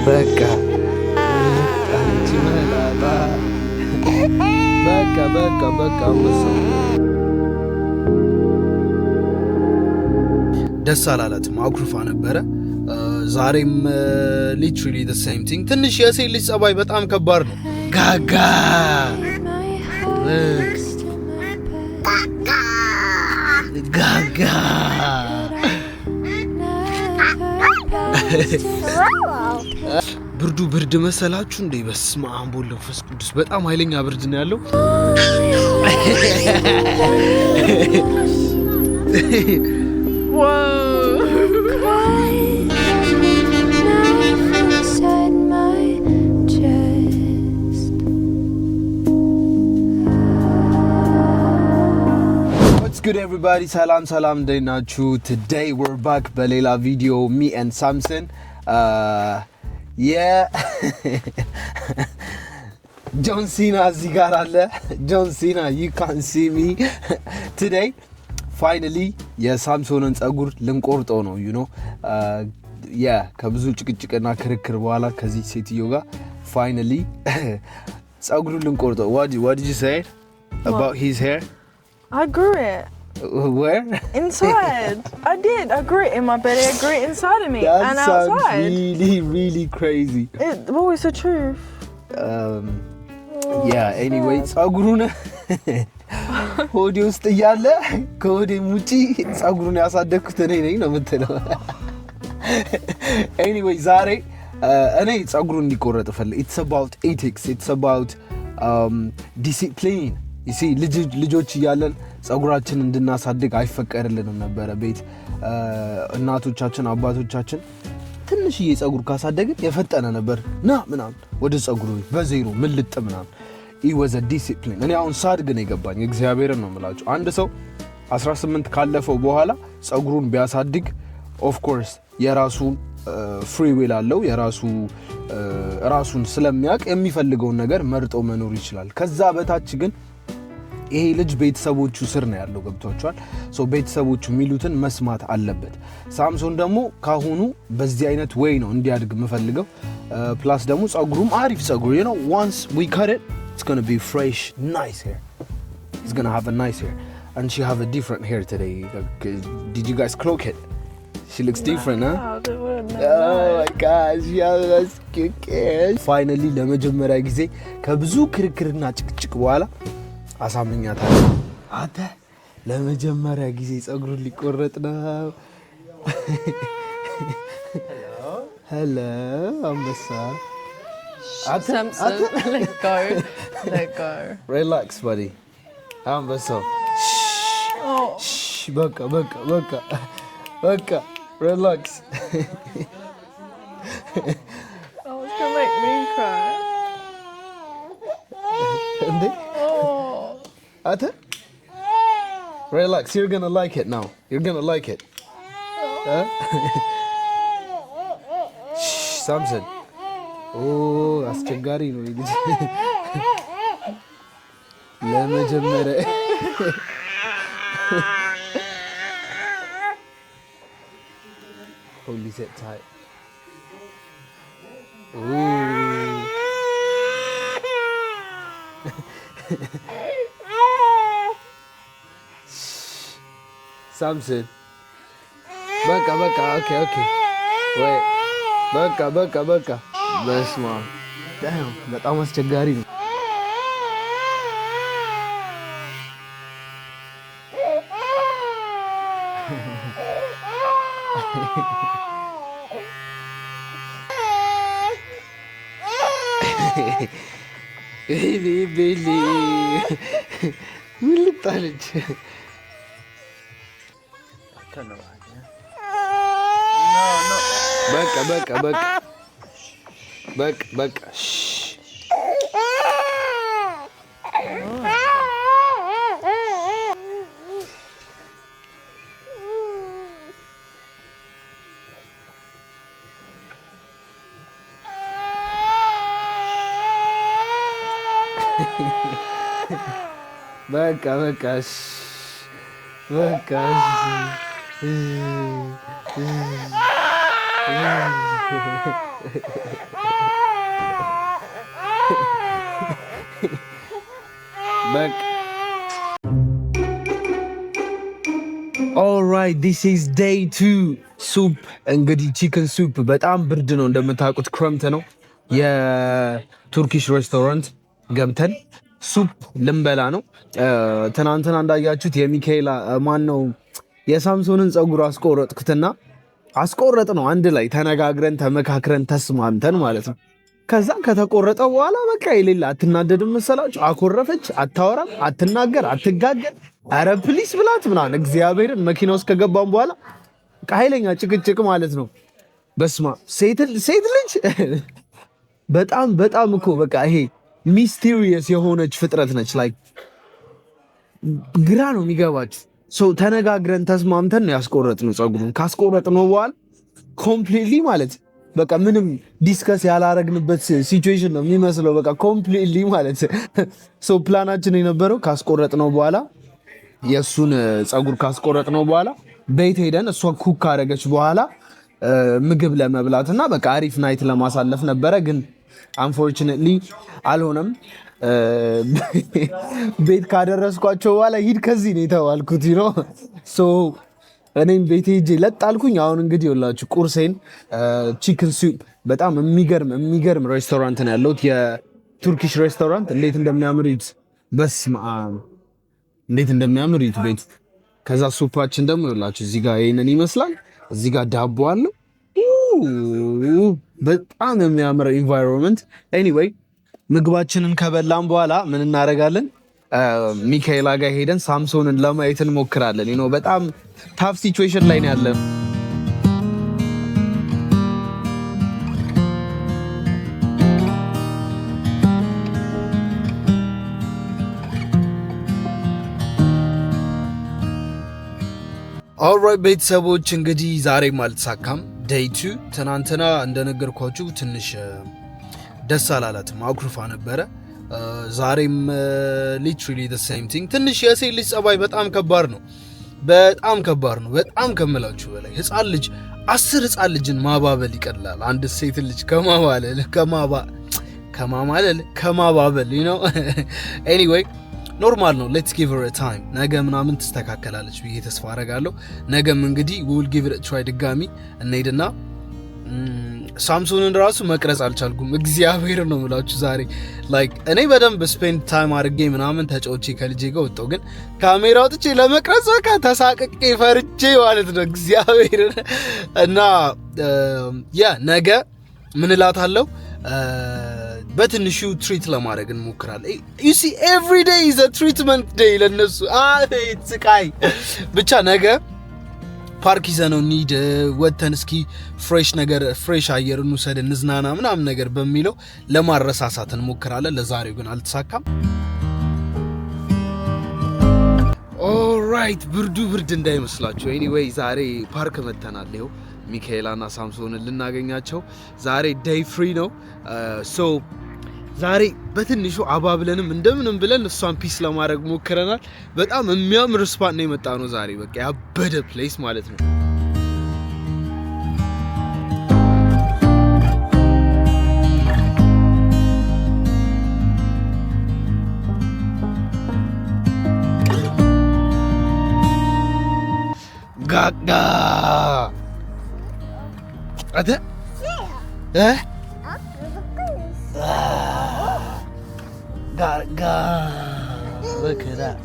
በቃ አንቺ መላላ በቃ አንበሳው ደስ አላላትም፣ አኩርፋ ነበረ። ዛሬም ሊትራሊ the same thing። ትንሽ የሴት ልጅ ጸባይ በጣም ከባድ ነው። ጋጋ ጋጋ ብርዱ ብርድ መሰላችሁ እንዴ? በስመ አብ ወወልድ ወመንፈስ ቅዱስ በጣም ኃይለኛ ብርድ ነው ያለው። Good everybody, salam እንዴት ናችሁ? Today we're back በሌላ ቪዲዮ me and Samson. John Cena እዚህ ጋር አለ። John Cena, you can't see me. Today finally የሳምሶንን ጸጉር ልንቆርጠው ነው you know. ከብዙ ጭቅጭቅና ክርክር በኋላ ከዚህ ሴትዮ ጋር finally ጸጉሩን ልንቆርጠው። What did you say about his hair? I grew it. Where? Inside. I did. I grew it in my belly. I grew it inside of me and outside. Really crazy. What was the truth? Anyway, ጸጉሩን ሆዴ ውስጥ እያለ ከሆዴም ውጪ ጸጉሩን ያሳደግኩት እኔ ነኝ ነው የምትለው። Anyway, ዛሬ እኔ ጸጉሩን እንዲቆረጥ ፈልግ። It's about ethics. It's about discipline. You see, ልጆች እያለን ጸጉራችን እንድናሳድግ አይፈቀድልንም ነበረ ቤት። እናቶቻችን አባቶቻችን ትንሽዬ ጸጉር ካሳደግን የፈጠነ ነበር ና ምናምን ወደ ጸጉሩ በዜሮ ምልጥ ምናምን። it was a discipline። እኔ አሁን ሳድግ ነው የገባኝ። እግዚአብሔርን ነው የምላችሁ። አንድ ሰው 18 ካለፈው በኋላ ጸጉሩን ቢያሳድግ of course የራሱ free will አለው። ራሱን ስለሚያውቅ የሚፈልገውን ነገር መርጦ መኖር ይችላል። ከዛ በታች ግን ይሄ ልጅ ቤተሰቦቹ ስር ነው ያለው። ገብቷቸዋል። ቤተሰቦቹ የሚሉትን መስማት አለበት። ሳምሶን ደግሞ ካሁኑ በዚህ አይነት ወይ ነው እንዲያድግ የምፈልገው። ፕላስ ደግሞ ጸጉሩም አሪፍ ጸጉር you know, once we cut it it's going to be fresh, nice hair. He's going to have a nice hair and she have a different hair today. Did you guys cloak it? She looks different, huh? Oh my gosh, that's cute. Finally ለመጀመሪያ ጊዜ ከብዙ ክርክርና ጭቅጭቅ በኋላ አሳምኛታለሁ። አንተ ለመጀመሪያ ጊዜ ጸጉሩን ሊቆረጥ ነው። ሄሎ አንበሳ። Let go. Relax buddy. አንበሳ። በቃ relax. Oh, it's gonna make me cry. እንዴ Ata? Relax, you're gonna like it now. You're gonna like it. Huh? Shh, Samson. Oh, አስቸጋሪ ነው ልጅ። ለመጀመሪያ hold it tight. Samson. በቃ okay. Wait. በቃ በስመ አብ በጣም አስቸጋሪ ነው። ቤሊ ምን ልታለች? በቃ በቃ በቃ በቃ ኦልራይት ዲስ ኢዝ ዴይ 2 ሱፕ። እንግዲህ ቺክን ሱፕ በጣም ብርድ ነው እንደምታውቁት፣ ክረምት ነው። የቱርኪሽ ሬስቶራንት ገብተን ሱፕ ልንበላ ነው። ትናንትና እንዳያችሁት የሚካኤላ ማን ነው የሳምሶንን ፀጉር አስቆረጥ ነው አንድ ላይ ተነጋግረን ተመካክረን ተስማምተን ማለት ነው። ከዛ ከተቆረጠ በኋላ በቃ የሌላ አትናደድም መሰላችሁ? አኮረፈች፣ አታወራም፣ አትናገር፣ አትጋገር፣ ኧረ ፕሊስ ብላት ምናምን። እግዚአብሔርን መኪና ውስጥ ከገባን በኋላ ኃይለኛ ጭቅጭቅ ማለት ነው። በስማ ሴት ልጅ በጣም እኮ በቃ ይሄ ሚስቴሪየስ የሆነች ፍጥረት ነች። ላይክ ግራ ነው የሚገባችሁ። ተነጋግረን ተስማምተን ነው ያስቆረጥነው ፀጉሩን። ካስቆረጥነው በኋላ ኮምፕሊትሊ ማለት በቃ ምንም ዲስከስ ያላረግንበት ሲቹዌሽን ነው የሚመስለው። በቃ ኮምፕሊትሊ ማለት ፕላናችን የነበረው ካስቆረጥነው በኋላ የእሱን ፀጉር ካስቆረጥነው በኋላ ቤት ሄደን እሷ ኩክ ካረገች በኋላ ምግብ ለመብላት እና በቃ አሪፍ ናይት ለማሳለፍ ነበረ። ግን አንፎርቹኔትሊ አልሆነም። ቤት ካደረስኳቸው በኋላ ሂድ ከዚህ ነው የተባልኩት። እኔም ቤቴ ሄጄ ለጣልኩኝ። አሁን እንግዲህ ይኸውላችሁ ቁርሴን ቺክን ሱፕ፣ በጣም የሚገርም ሬስቶራንት ነው ያለሁት፣ የቱርኪሽ ሬስቶራንት። እንዴት እንደሚያምር ይት፣ በስመ አብ እንዴት እንደሚያምር ይት ቤት። ከዛ ሱፓችን ደግሞ ይኸውላችሁ እዚህ ጋር ይሄንን ይመስላል። እዚህ ጋር ዳቦ አለው። በጣም የሚያምር ኢንቫይሮንመንት። ኤኒዌይ ምግባችንን ከበላን በኋላ ምን እናደርጋለን? ሚካኤላ ጋር ሄደን ሳምሶንን ለማየት እንሞክራለን። በጣም ታፍ ሲቹዌሽን ላይ ነው ያለን። ኦልራይት ቤተሰቦች እንግዲህ ዛሬም አልተሳካም። ዴይ 2 ትናንትና እንደነገርኳችሁ ትንሽ ደስ አላላትም፣ አኩርፋ ነበረ። ዛሬም ሊትራሊ the same thing። ትንሽ የሴት ልጅ ጸባይ በጣም ከባድ ነው፣ በጣም ከምላችሁ በላይ። 10 ህፃን ልጅን ማባበል ይቀላል አንድ ሴት ልጅ ከማባበል ኤኒዌይ ኖርማል ነው። ሌትስ ጊቭ ሄር ታይም። ነገ ምናምን ትስተካከላለች ብዬ ተስፋ አደርጋለሁ። ነገም እንግዲህ ዊል ጊቭ ኢት ትራይ ድጋሚ እንሄድና ሳምሶንን ራሱ መቅረጽ አልቻልኩም። እግዚአብሔር ነው የምላችሁ ዛሬ ላይክ እኔ በደንብ ስፔንድ ታይም አድርጌ ምናምን ተጫውቼ ከልጄ ጋር ወጣሁ፣ ግን ካሜራ አውጥቼ ለመቅረጽ በቃ ተሳቅቄ ፈርቼ ማለት ነው እግዚአብሔር። እና ነገ ምን እላታለሁ በትንሹ ትሪት ለማድረግ እንሞክራለን። you see every day is a treatment day ለነሱ። ስቃይ ብቻ ነገ ፓርክ ይዘነው እንሂድ፣ ወተን እስኪ ፍሬሽ አየር እንውሰድ፣ እንዝናና ምናምን ነገር በሚለው ለማረሳሳት እንሞክራለን። ለዛሬው ግን አልተሳካም። ኦልራይት ብርድ እንዳይመስላችሁ። ኤኒዌይ ዛሬ ፓርክ መተናል። ይኸው ሚካኤላና ሳምሶንን ልናገኛቸው ዛሬ ዴይ ፍሪ ነው። ዛሬ በትንሹ አባብለንም እንደምንም ብለን እሷን ፒስ ለማድረግ ሞክረናል። በጣም የሚያምር ስፓት ነው የመጣ ነው ዛሬ። በቃ ያበደ ፕሌስ ማለት ነው። ጋጋ አተ Gaga, look at that.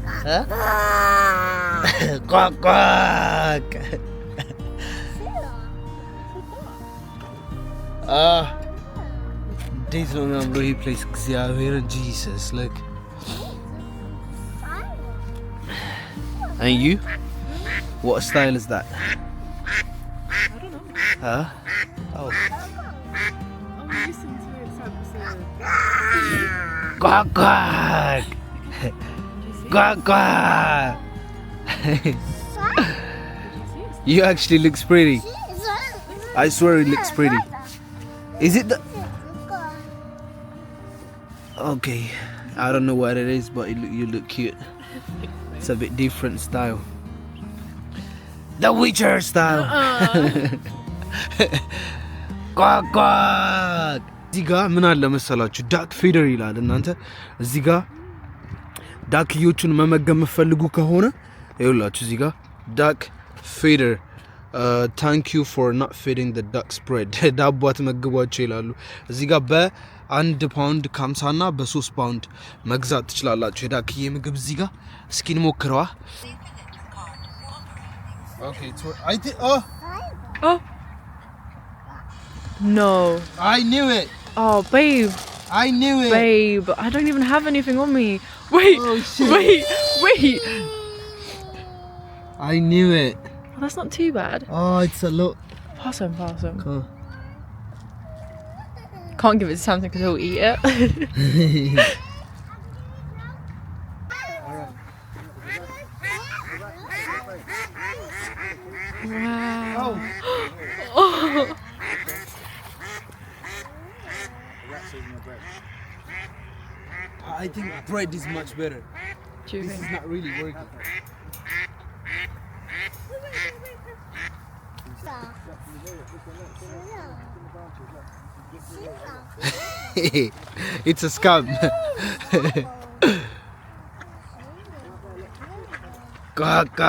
Huh? Quack quack. This is not really place. Jesus, look. And you? What style is that? I don't know. Huh? Oh. Quack quack. Quack quack. You actually looks pretty. I swear it looks pretty. Is it the... Okay. I don't know what it is, but you look cute. It's a bit different style. The Witcher style. ቋቅ ቋቅ። እዚህ ጋር ምን አለ መሰላችሁ? ዳክ ፊደር ይላል። እናንተ እዚህ ጋር ዳክዮቹን መመገብ የምትፈልጉ ከሆነ ይኸውላችሁ እዚህ ጋር ዳክ ፊደር ታንክ ዩ ፎር ናት ፊዲንግ ዘ ዳክ ስፕሬድ ዳቦ አትመግቧቸው ይላሉ። እዚህ ጋር በ1 ፓውንድ ከ50 እና በ3 ፓውንድ መግዛት ትችላላችሁ የዳክዬ ምግብ። እዚህ ጋር እስኪ እንሞክረዋ። ኦኬ No. I knew it. Oh, babe. I knew it. Babe, I don't even have anything on me. Wait. Oh, shit. Wait. I knew it. Oh, that's not too bad. Oh, it's a lot. Pass him. Cool. Can't give it to Samson because he'll eat it. Wow. Oh. I think bread is much better. Do you This think? is not really working. It's a scam. Quack.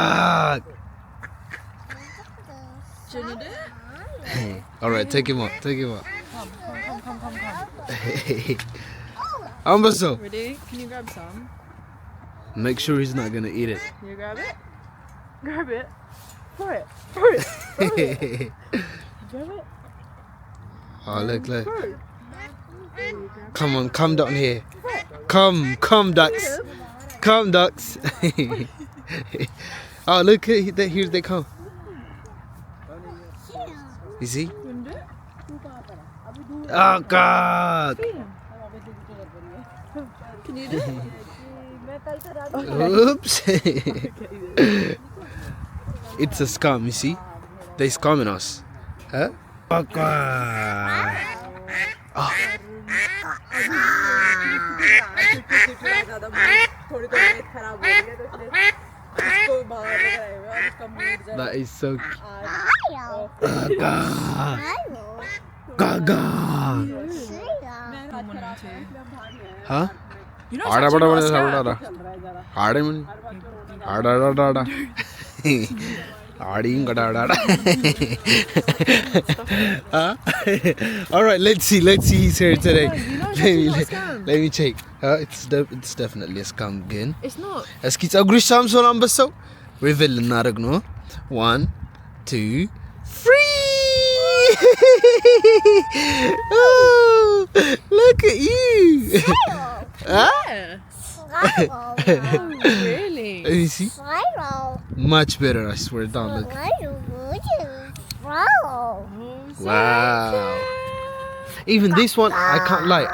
Alright, take him out. Come. Ambaso, Ready? Can you grab some? make sure he's not gonna eat it. Can you grab it? Grab it. Throw it. Grab it. Oh, look. Throw it. Come on, come down here. Come, ducks. Come, ducks. Oh, look, here they come. You see? Oh, God. Can you do it? Oops. It's a scam, you see? They're scamming us. Huh? Oh, God. Oh. That is so cute. Gaga. Huh? You know, it's actually not a scam. Alright, let's see he's here today. You know it's actually not a scam. Let me check. It's definitely a scam again. It's not. እስኪ ጸጉርሽ ሳምሶን አንበሳው ሪቪል ልናደርግ ነው። 1 2 3 Oh, look at you. Yeah. Oh, really? You see? Much better, I swear down. Look. Wow. Even this one, I can't lie.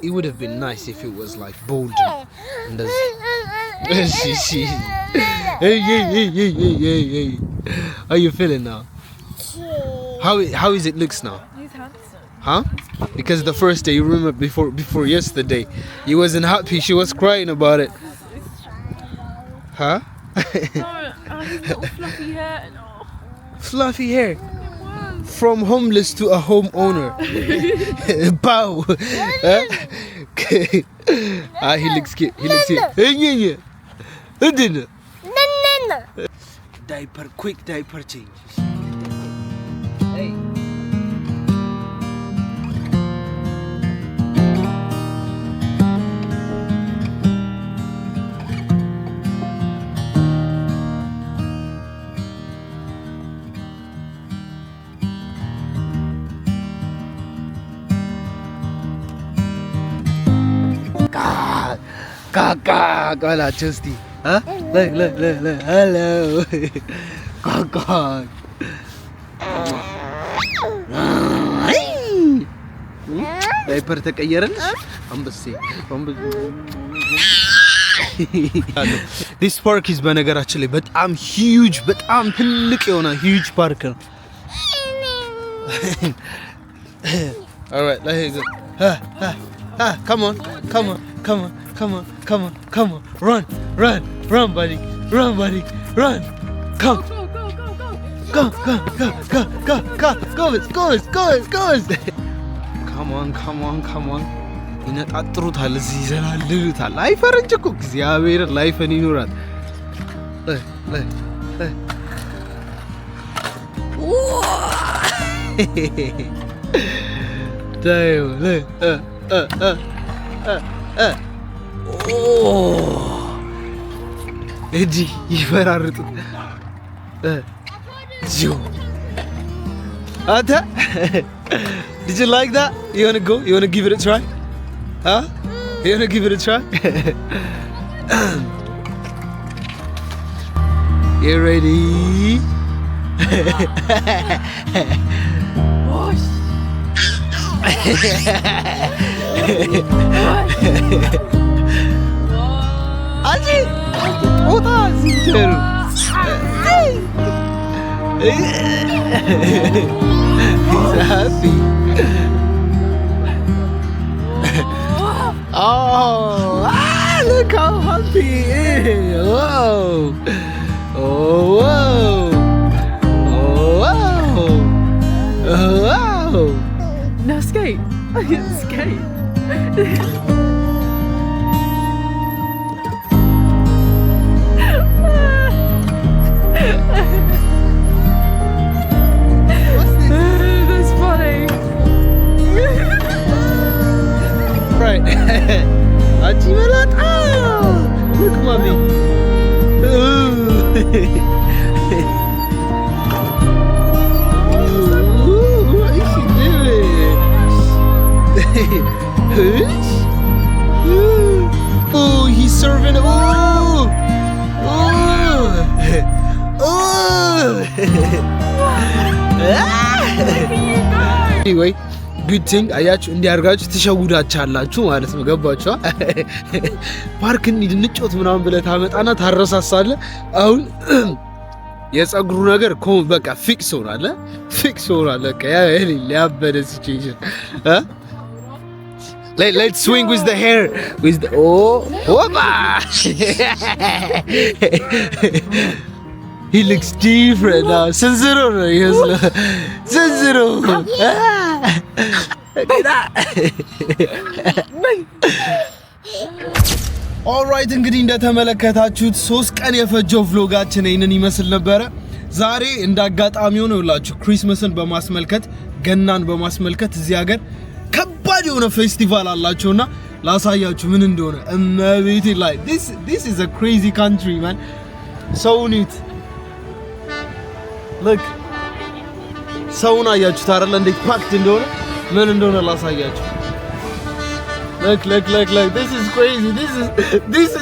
It would have been nice if it was like bold. And Hey. How you feeling now? How is it looks now? He's handsome. Huh? Because the first day, you remember before yesterday, he wasn't happy. She was crying about it. Huh? No, his little fluffy hair. No. Fluffy hair. It was. From homeless to a homeowner. Bow. Huh? He looks cute. Quick diaper change. Hey. Kakak, hola Justy. Huh? Look. Hello. Kakak. ዳይፐር ተቀየረልሽ? አንበሴ This park is በነገራችን ላይ በጣም huge በጣም ትልቅ የሆነ huge park ነው። Alright, let's go. Come on. Run, buddy. Run. Come. Go. Go. Come on. ይነጣጥሩታል እዚህ ይዘላልሉታል። አይ ፈረንጅ እኮ እግዚአብሔር ላይፈን ይኖራል። እጂ ይፈራርጡት ዚዮ አታ Did you like that? You wanna go? You wanna give it a try? Huh? You wanna give it a try? You ready? Aji, oda sinceru. He's happy. Oh, look how happy he is. Wow. No, skate. Skate. That's funny. Right. Look, mommy. What is she doing? Oh, he's serving. Anyway, good thing አያችሁ እንዲያርጋችሁ ትሸውዳቻላችሁ ማለት ነው። ገባችሁ? ፓርክ እንድንጮት ምናምን ብለህ ታመጣና ታረሳሳለህ። አሁን የፀጉሩ ነገር በቃ ፊክስ ሆናል። በቃ ያ ሊያበደ ሲቹዌሽን Let's swing with the hair. Opa! He looks different now. Sensoro. ኦልራይት እንግዲህ እንደተመለከታችሁት 3 ቀን የፈጀው vlogአችን ይሄንን ይመስል ነበረ። ዛሬ እንዳጋጣሚ ሆነ ይላችሁ ክሪስመስን በማስመልከት ገናን በማስመልከት እዚህ ሀገር ከባድ የሆነ ፌስቲቫል አላቸውና ላሳያችሁ ምን እንደሆነ እመቤቴ ላይ this is a crazy country man. So neat. Look. ሰውን አያችሁት አይደል እንዴት ፓክድ እንደሆነ ምን እንደሆነ ላሳያችሁ። Look. This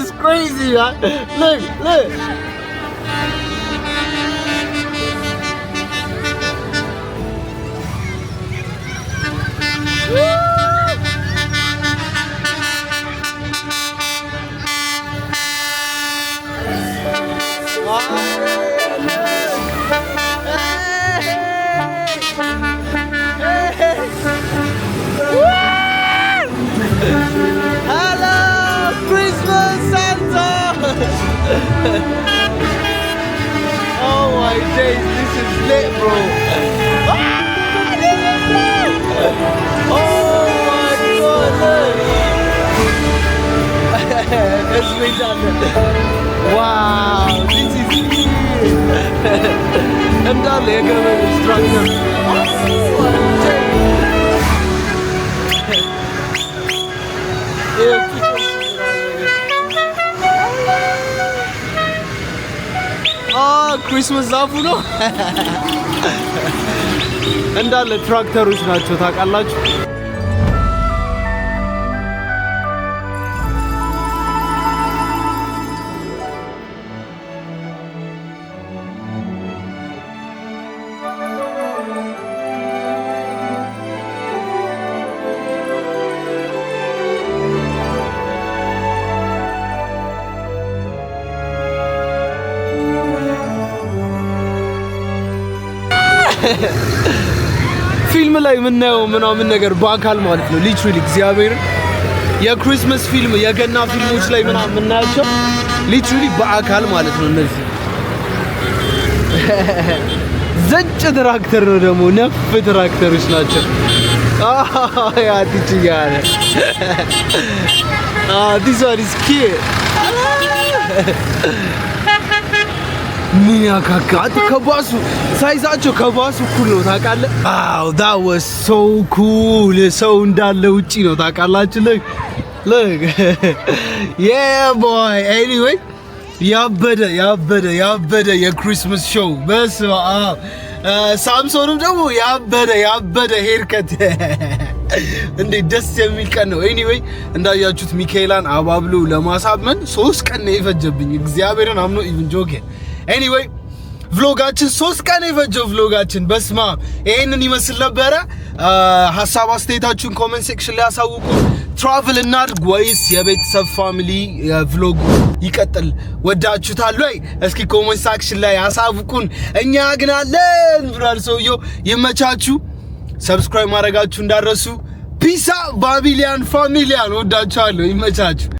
is crazy. Man. Look. Hello, Christmas Santa! Oh my days, this is lit, bro. This is lit! Oh my god, look! Let's wait down there. Wow, this is cute! I'm done, they're gonna be stronger. Oh my days! ክሪስማስ ዛፉ ነው እንዳለ ትራክተሮች ናቸው ታውቃላችሁ። ፊልም ላይ የምናየው ምናምን ነገር በአካል ማለት ነው። ሊትራሊ እግዚአብሔር የክሪስማስ ፊልም የገና ፊልሞች ላይ ምናምን የምናያቸው ሊትራሊ በአካል ማለት ነው። እነዚህ ዘጭ ትራክተር ነው ደግሞ ነፍ ትራክተሮች ናቸው። ያ ትችያለ this one is cute ምን ያካካት ከባሱ ሳይዛቸው ከባሱ ኩል ነው ታውቃለህ? that was so cool ሰው እንዳለ ውጪ ነው ታውቃላችሁ? look yeah boy anyway ያበደ የክሪስማስ ሾው በስመ አብ ሳምሶንም ደግሞ ያበደ ሄርከት እንዴ ደስ የሚል ቀን ነው። ኤኒዌይ እንዳያችሁት ሚካኤላን አባብሎ ለማሳመን 3 ቀን ነው የፈጀብኝ እግዚአብሔርን አምኖ ኢቭን ጆኬ። ኤኒዌይ ቭሎጋችን 3 ቀን የፈጀው ቭሎጋችን በስማ ይሄንን ይመስል ነበረ። ሐሳብ አስተያየታችሁን ኮሜንት ሴክሽን ላይ አሳውቁ። ትራቭል እናድርግ ወይስ የቤተሰብ ፋሚሊ ቭሎግ ይቀጥል? ወዳችሁታል ወይ? እስኪ ኮሜንት ሴክሽን ላይ አሳውቁን። እኛ ግን አለን ብራል ሰውየው። ይመቻችሁ። ሰብስክራይብ ማድረጋችሁ እንዳረሱ። ፒሳ ባቢሊያን ፋሚሊያን ወዳችኋለሁ። ይመቻችሁ።